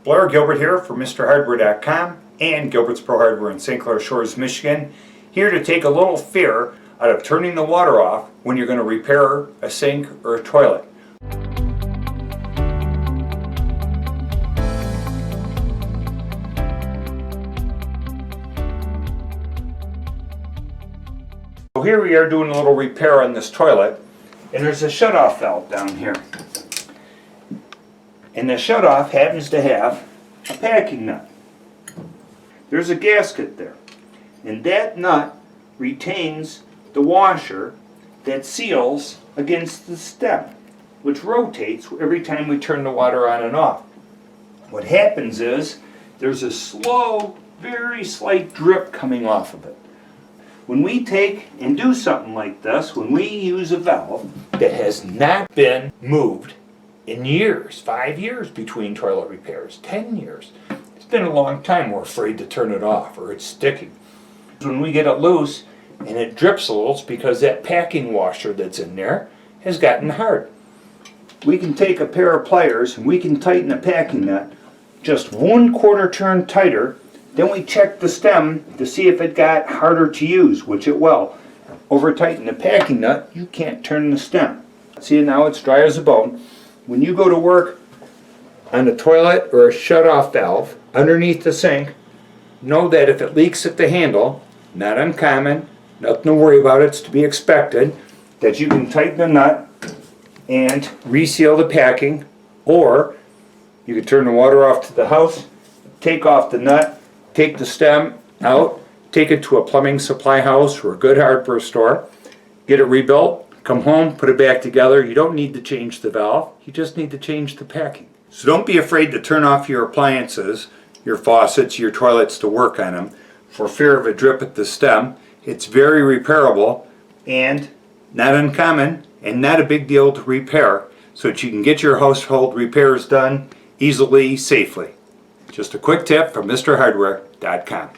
Blair Gilbert here for MrHardware.com and Gilbert's Pro Hardware in St. Clair Shores, Michigan, here to take a little fear out of turning the water off when you're going to repair a sink or a toilet. So here we are doing a little repair on this toilet, and there's a shutoff valve down here. And the shutoff happens to have a packing nut. There's a gasket there. And that nut retains the washer that seals against the stem, which rotates every time we turn the water on and off. What happens is there's a slow, very slight drip coming off of it. When we take and do something like this, when we use a valve that has not been moved in years, 5 years between toilet repairs, 10 years, it's been a long time, we're afraid to turn it off or it's sticking. When we get it loose and it drips a little, it's because that packing washer that's in there has gotten hard. We can take a pair of pliers and we can tighten the packing nut just 1/4 turn tighter. Then we check the stem to see if it got harder to use, which it will. Over tighten the packing nut, you can't turn the stem. See, now it's dry as a bone. When you go to work on a toilet or a shut-off valve underneath the sink, know that if it leaks at the handle, not uncommon, nothing to worry about, it's to be expected, that you can tighten the nut and reseal the packing, or you can turn the water off to the house, take off the nut, take the stem out, take it to a plumbing supply house or a good hardware store, get it rebuilt, come home, put it back together. You don't need to change the valve, you just need to change the packing. So don't be afraid to turn off your appliances, your faucets, your toilets to work on them for fear of a drip at the stem. It's very repairable and not uncommon and not a big deal to repair, so that you can get your household repairs done easily, safely. Just a quick tip from MrHardware.com.